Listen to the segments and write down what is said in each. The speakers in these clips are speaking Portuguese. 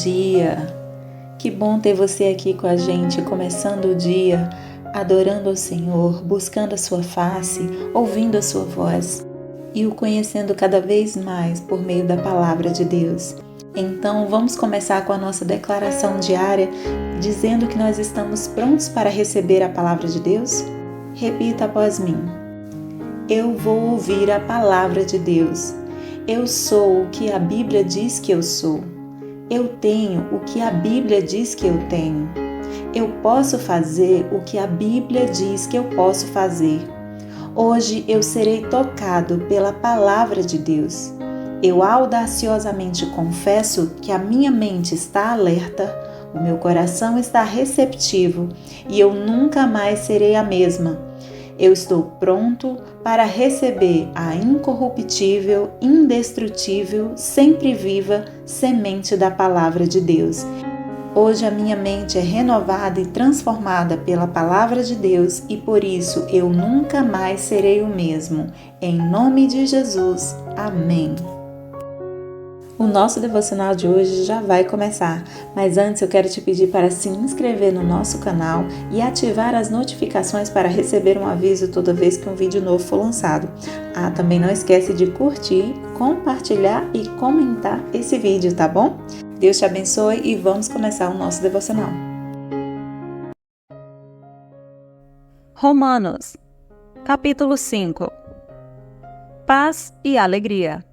dia! Que bom ter você aqui com a gente, começando o dia, adorando ao Senhor, buscando a sua face, ouvindo a sua voz e o conhecendo cada vez mais por meio da palavra de Deus. Então, vamos começar com a nossa declaração diária, dizendo que nós estamos prontos para receber a palavra de Deus? Repita após mim. Eu vou ouvir a palavra de Deus. Eu sou o que a Bíblia diz que eu sou. Eu tenho o que a Bíblia diz que eu tenho. Eu posso fazer o que a Bíblia diz que eu posso fazer. Hoje eu serei tocado pela palavra de Deus. Eu audaciosamente confesso que a minha mente está alerta, o meu coração está receptivo e eu nunca mais serei a mesma. Eu estou pronto para receber a incorruptível, indestrutível, sempre viva semente da palavra de Deus. Hoje a minha mente é renovada e transformada pela palavra de Deus e por isso eu nunca mais serei o mesmo. Em nome de Jesus. Amém. O nosso devocional de hoje já vai começar, mas antes eu quero te pedir para se inscrever no nosso canal e ativar as notificações para receber um aviso toda vez que um vídeo novo for lançado. Também não esquece de curtir, compartilhar e comentar esse vídeo, tá bom? Deus te abençoe e vamos começar o nosso devocional. Romanos, capítulo 5. Paz e alegria.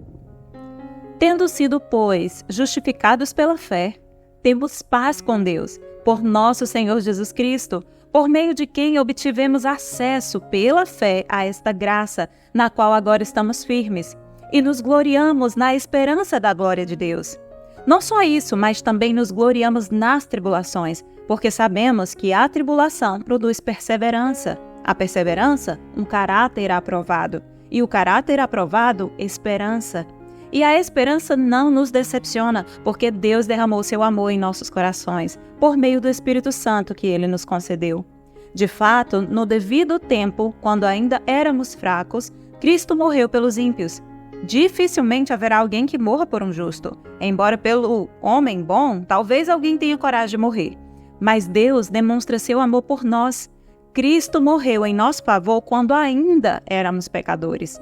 Tendo sido, pois, justificados pela fé, temos paz com Deus, por nosso Senhor Jesus Cristo, por meio de quem obtivemos acesso pela fé a esta graça, na qual agora estamos firmes, e nos gloriamos na esperança da glória de Deus. Não só isso, mas também nos gloriamos nas tribulações, porque sabemos que a tribulação produz perseverança, a perseverança, um caráter aprovado, e o caráter aprovado, esperança. E a esperança não nos decepciona, porque Deus derramou seu amor em nossos corações, por meio do Espírito Santo que Ele nos concedeu. De fato, no devido tempo, quando ainda éramos fracos, Cristo morreu pelos ímpios. Dificilmente haverá alguém que morra por um justo. Embora pelo homem bom, talvez alguém tenha coragem de morrer. Mas Deus demonstra seu amor por nós. Cristo morreu em nosso favor quando ainda éramos pecadores.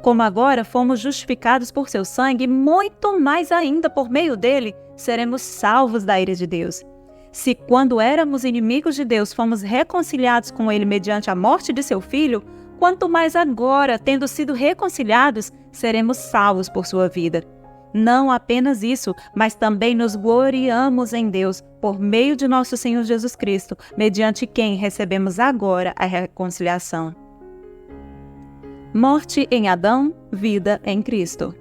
Como agora fomos justificados por seu sangue, muito mais ainda por meio dele seremos salvos da ira de Deus. Se quando éramos inimigos de Deus fomos reconciliados com ele mediante a morte de seu Filho, quanto mais agora, tendo sido reconciliados, seremos salvos por sua vida. Não apenas isso, mas também nos gloriamos em Deus por meio de nosso Senhor Jesus Cristo, mediante quem recebemos agora a reconciliação. Morte em Adão, vida em Cristo.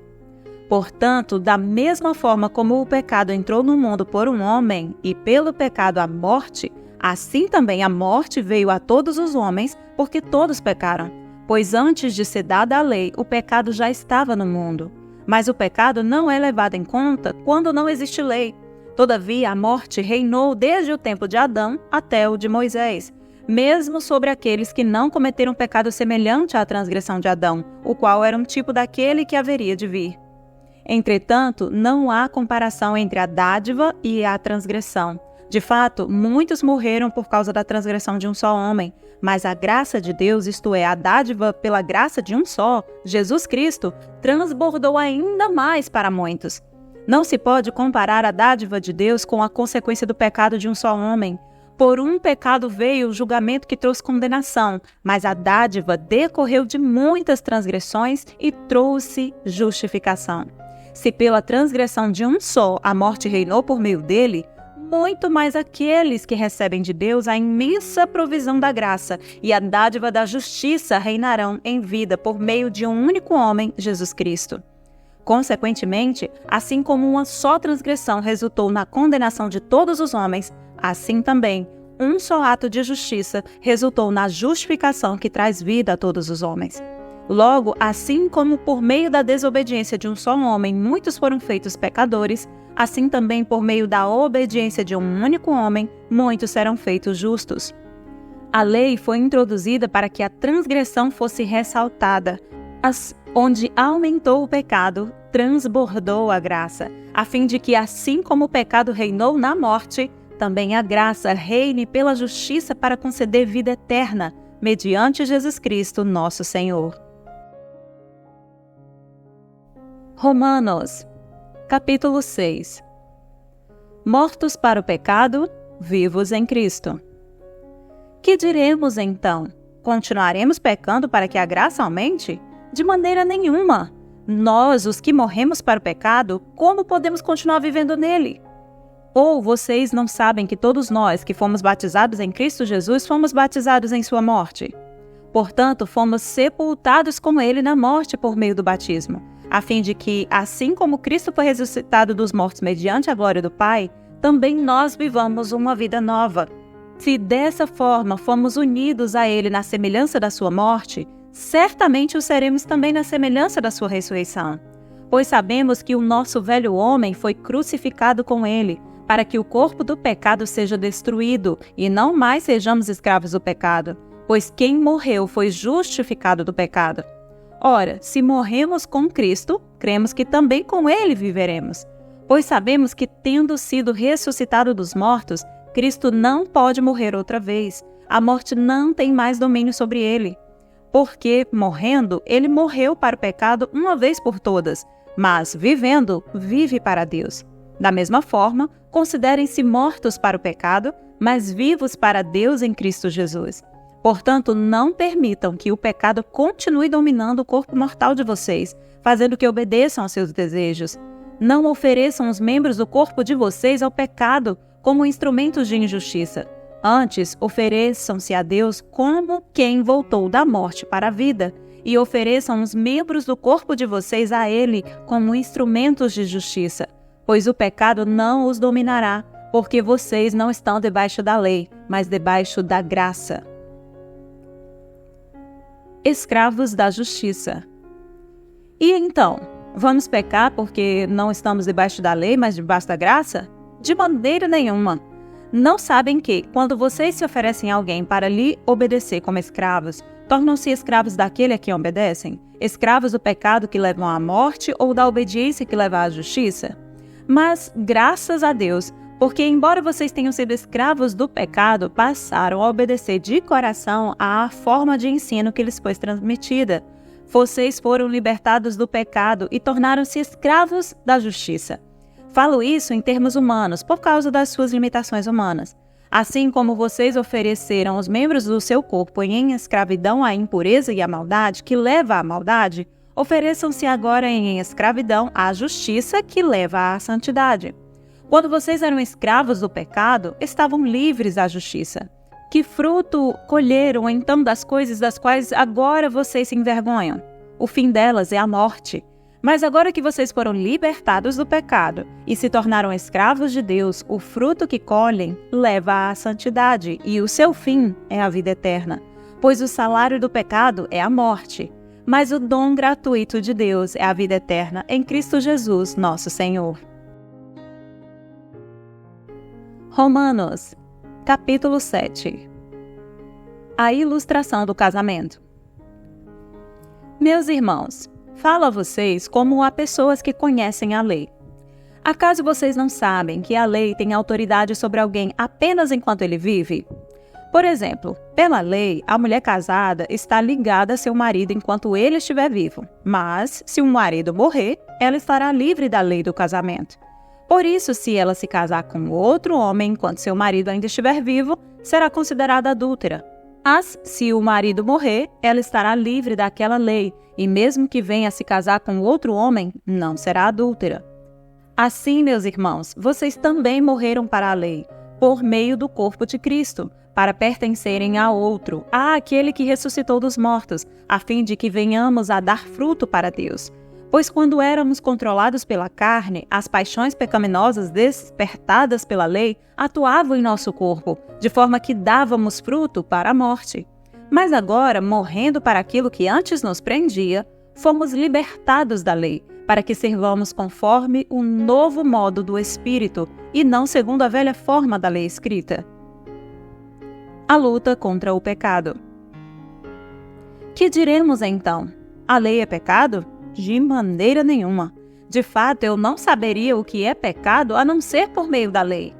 Portanto, da mesma forma como o pecado entrou no mundo por um homem e pelo pecado a morte, assim também a morte veio a todos os homens, porque todos pecaram. Pois antes de ser dada a lei, o pecado já estava no mundo. Mas o pecado não é levado em conta quando não existe lei. Todavia, a morte reinou desde o tempo de Adão até o de Moisés, mesmo sobre aqueles que não cometeram pecado semelhante à transgressão de Adão, o qual era um tipo daquele que haveria de vir. Entretanto, não há comparação entre a dádiva e a transgressão. De fato, muitos morreram por causa da transgressão de um só homem, mas a graça de Deus, isto é, a dádiva pela graça de um só, Jesus Cristo, transbordou ainda mais para muitos. Não se pode comparar a dádiva de Deus com a consequência do pecado de um só homem. Por um pecado veio o julgamento que trouxe condenação, mas a dádiva decorreu de muitas transgressões e trouxe justificação. Se pela transgressão de um só a morte reinou por meio dele, muito mais aqueles que recebem de Deus a imensa provisão da graça e a dádiva da justiça reinarão em vida por meio de um único homem, Jesus Cristo. Consequentemente, assim como uma só transgressão resultou na condenação de todos os homens, assim também, um só ato de justiça resultou na justificação que traz vida a todos os homens. Logo, assim como por meio da desobediência de um só homem muitos foram feitos pecadores, assim também por meio da obediência de um único homem muitos serão feitos justos. A lei foi introduzida para que a transgressão fosse ressaltada, onde aumentou o pecado, transbordou a graça, a fim de que, assim como o pecado reinou na morte, também a graça reine pela justiça para conceder vida eterna, mediante Jesus Cristo, nosso Senhor. Romanos, capítulo 6. Mortos para o pecado, vivos em Cristo. Que diremos então? Continuaremos pecando para que a graça aumente? De maneira nenhuma. Nós, os que morremos para o pecado, como podemos continuar vivendo nele? Ou vocês não sabem que todos nós que fomos batizados em Cristo Jesus fomos batizados em sua morte? Portanto, fomos sepultados com ele na morte por meio do batismo, a fim de que, assim como Cristo foi ressuscitado dos mortos mediante a glória do Pai, também nós vivamos uma vida nova. Se dessa forma fomos unidos a ele na semelhança da sua morte, certamente o seremos também na semelhança da sua ressurreição. Pois sabemos que o nosso velho homem foi crucificado com ele, para que o corpo do pecado seja destruído e não mais sejamos escravos do pecado, pois quem morreu foi justificado do pecado. Ora, se morremos com Cristo, cremos que também com ele viveremos, pois sabemos que, tendo sido ressuscitado dos mortos, Cristo não pode morrer outra vez. A morte não tem mais domínio sobre ele. Porque, morrendo, ele morreu para o pecado uma vez por todas, mas, vivendo, vive para Deus. Da mesma forma, considerem-se mortos para o pecado, mas vivos para Deus em Cristo Jesus. Portanto, não permitam que o pecado continue dominando o corpo mortal de vocês, fazendo que obedeçam aos seus desejos. Não ofereçam os membros do corpo de vocês ao pecado como instrumentos de injustiça. Antes, ofereçam-se a Deus como quem voltou da morte para a vida, e ofereçam os membros do corpo de vocês a Ele como instrumentos de justiça. Pois o pecado não os dominará, porque vocês não estão debaixo da lei, mas debaixo da graça. Escravos da justiça. E então, vamos pecar porque não estamos debaixo da lei, mas debaixo da graça? De maneira nenhuma. Não sabem que, quando vocês se oferecem a alguém para lhe obedecer como escravos, tornam-se escravos daquele a quem obedecem? Escravos do pecado que levam à morte ou da obediência que leva à justiça? Mas, graças a Deus, porque embora vocês tenham sido escravos do pecado, passaram a obedecer de coração à forma de ensino que lhes foi transmitida. Vocês foram libertados do pecado e tornaram-se escravos da justiça. Falo isso em termos humanos, por causa das suas limitações humanas. Assim como vocês ofereceram os membros do seu corpo em escravidão à impureza e à maldade, que leva à maldade, ofereçam-se agora em escravidão à justiça, que leva à santidade. Quando vocês eram escravos do pecado, estavam livres da justiça. Que fruto colheram então das coisas das quais agora vocês se envergonham? O fim delas é a morte. Mas agora que vocês foram libertados do pecado e se tornaram escravos de Deus, o fruto que colhem leva à santidade e o seu fim é a vida eterna. Pois o salário do pecado é a morte, mas o dom gratuito de Deus é a vida eterna em Cristo Jesus, nosso Senhor. Romanos, capítulo 7. A ilustração do casamento. Meus irmãos, falo a vocês como a pessoas que conhecem a lei. Acaso vocês não sabem que a lei tem autoridade sobre alguém apenas enquanto ele vive? Por exemplo, pela lei, a mulher casada está ligada a seu marido enquanto ele estiver vivo, mas, se o marido morrer, ela estará livre da lei do casamento. Por isso, se ela se casar com outro homem enquanto seu marido ainda estiver vivo, será considerada adúltera. Mas, se o marido morrer, ela estará livre daquela lei, e mesmo que venha a se casar com outro homem, não será adúltera. Assim, meus irmãos, vocês também morreram para a lei, por meio do corpo de Cristo, para pertencerem a outro, àquele que ressuscitou dos mortos, a fim de que venhamos a dar fruto para Deus. Pois quando éramos controlados pela carne, as paixões pecaminosas despertadas pela lei atuavam em nosso corpo, de forma que dávamos fruto para a morte. Mas agora, morrendo para aquilo que antes nos prendia, fomos libertados da lei, para que servamos conforme o novo modo do Espírito, e não segundo a velha forma da lei escrita. A luta contra o pecado. Que diremos então? A lei é pecado? De maneira nenhuma. De fato, eu não saberia o que é pecado a não ser por meio da lei.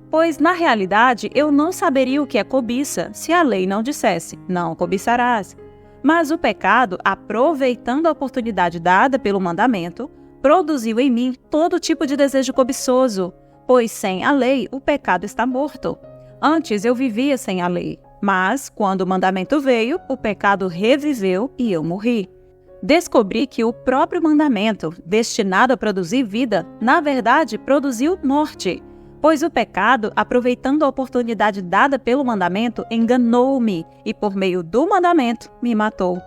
Pois, na realidade, eu não saberia o que é cobiça se a lei não dissesse, não cobiçarás. Mas o pecado, aproveitando a oportunidade dada pelo mandamento, produziu em mim todo tipo de desejo cobiçoso, pois sem a lei o pecado está morto. Antes eu vivia sem a lei, mas quando o mandamento veio, o pecado reviveu e eu morri. Descobri que o próprio mandamento, destinado a produzir vida, na verdade produziu morte, pois o pecado, aproveitando a oportunidade dada pelo mandamento, enganou-me e por meio do mandamento me matou.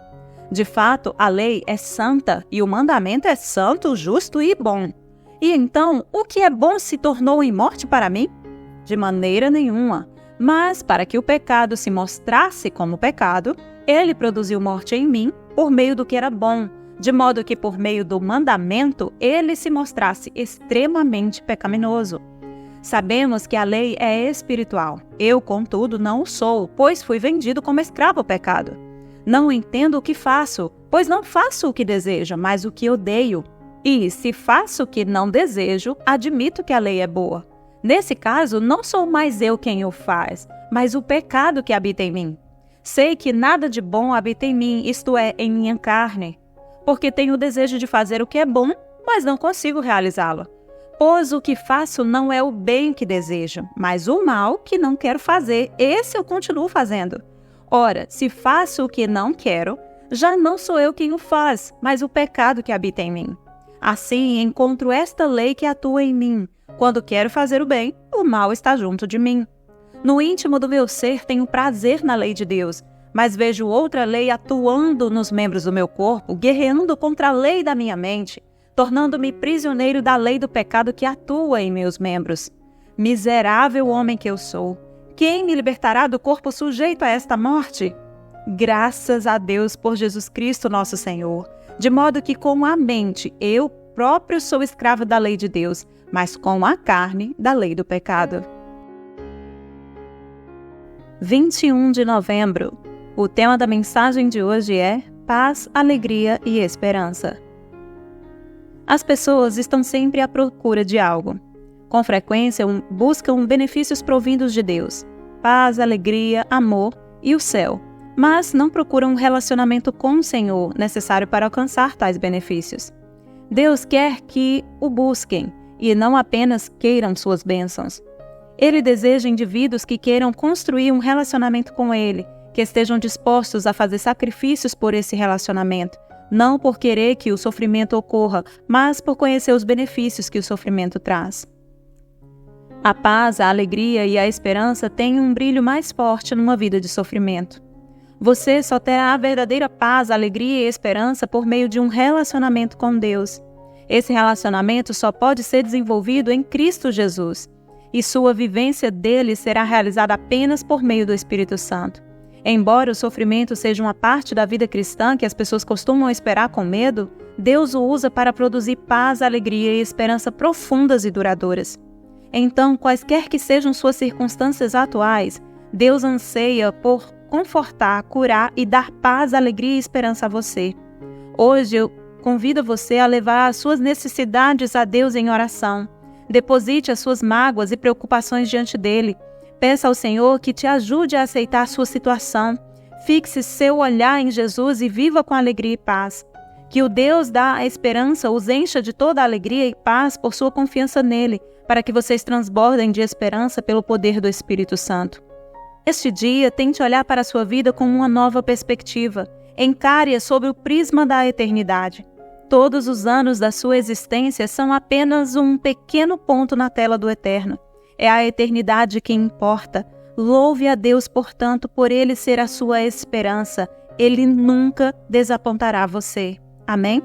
De fato, a lei é santa e o mandamento é santo, justo e bom. E então, o que é bom se tornou em morte para mim? De maneira nenhuma. Mas, para que o pecado se mostrasse como pecado, ele produziu morte em mim por meio do que era bom, de modo que por meio do mandamento ele se mostrasse extremamente pecaminoso. Sabemos que a lei é espiritual. Eu, contudo, não o sou, pois fui vendido como escravo ao pecado. Não entendo o que faço, pois não faço o que desejo, mas o que odeio. E, se faço o que não desejo, admito que a lei é boa. Nesse caso, não sou mais eu quem o faz, mas o pecado que habita em mim. Sei que nada de bom habita em mim, isto é, em minha carne, porque tenho o desejo de fazer o que é bom, mas não consigo realizá-lo. Pois o que faço não é o bem que desejo, mas o mal que não quero fazer, esse eu continuo fazendo. Ora, se faço o que não quero, já não sou eu quem o faz, mas o pecado que habita em mim. Assim, encontro esta lei que atua em mim. Quando quero fazer o bem, o mal está junto de mim. No íntimo do meu ser tenho prazer na lei de Deus, mas vejo outra lei atuando nos membros do meu corpo, guerreando contra a lei da minha mente, tornando-me prisioneiro da lei do pecado que atua em meus membros. Miserável homem que eu sou! Quem me libertará do corpo sujeito a esta morte? Graças a Deus por Jesus Cristo nosso Senhor, de modo que com a mente eu próprio sou escravo da lei de Deus, mas com a carne da lei do pecado. 21 de novembro. O tema da mensagem de hoje é paz, alegria e esperança. As pessoas estão sempre à procura de algo. Com frequência, buscam benefícios provindos de Deus, paz, alegria, amor e o céu, mas não procuram um relacionamento com o Senhor necessário para alcançar tais benefícios. Deus quer que o busquem e não apenas queiram suas bênçãos. Ele deseja indivíduos que queiram construir um relacionamento com Ele, que estejam dispostos a fazer sacrifícios por esse relacionamento, não por querer que o sofrimento ocorra, mas por conhecer os benefícios que o sofrimento traz. A paz, a alegria e a esperança têm um brilho mais forte numa vida de sofrimento. Você só terá a verdadeira paz, alegria e esperança por meio de um relacionamento com Deus. Esse relacionamento só pode ser desenvolvido em Cristo Jesus, e sua vivência dele será realizada apenas por meio do Espírito Santo. Embora o sofrimento seja uma parte da vida cristã que as pessoas costumam esperar com medo, Deus o usa para produzir paz, alegria e esperança profundas e duradouras. Então, quaisquer que sejam suas circunstâncias atuais, Deus anseia por confortar, curar e dar paz, alegria e esperança a você. Hoje eu convido você a levar as suas necessidades a Deus em oração. Deposite as suas mágoas e preocupações diante dele. Peça ao Senhor que te ajude a aceitar a sua situação. Fixe seu olhar em Jesus e viva com alegria e paz. Que o Deus da esperança os encha de toda a alegria e paz por sua confiança nele, para que vocês transbordem de esperança pelo poder do Espírito Santo. Este dia, tente olhar para a sua vida com uma nova perspectiva. Encare-a sob o prisma da eternidade. Todos os anos da sua existência são apenas um pequeno ponto na tela do eterno. É a eternidade que importa. Louve a Deus, portanto, por Ele ser a sua esperança. Ele nunca desapontará você. Amém?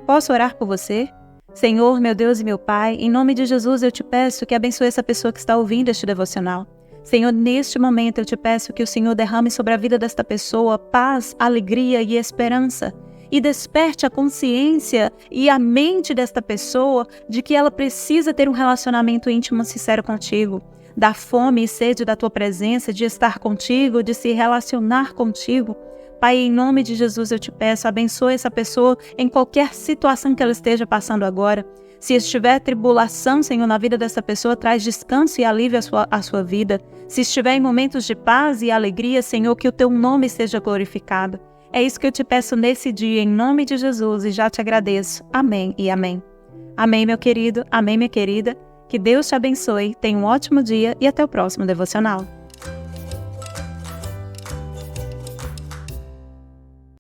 Posso orar por você? Senhor, meu Deus e meu Pai, em nome de Jesus eu te peço que abençoe essa pessoa que está ouvindo este devocional. Senhor, neste momento eu te peço que o Senhor derrame sobre a vida desta pessoa paz, alegria e esperança. E desperte a consciência e a mente desta pessoa de que ela precisa ter um relacionamento íntimo e sincero contigo. Da fome e sede da tua presença, de estar contigo, de se relacionar contigo. Pai, em nome de Jesus eu te peço, abençoe essa pessoa em qualquer situação que ela esteja passando agora. Se estiver tribulação, Senhor, na vida dessa pessoa, traz descanso e alívio à sua vida. Se estiver em momentos de paz e alegria, Senhor, que o teu nome seja glorificado. É isso que eu te peço nesse dia, em nome de Jesus, e já te agradeço. Amém e amém. Amém, meu querido. Amém, minha querida. Que Deus te abençoe. Tenha um ótimo dia e até o próximo devocional.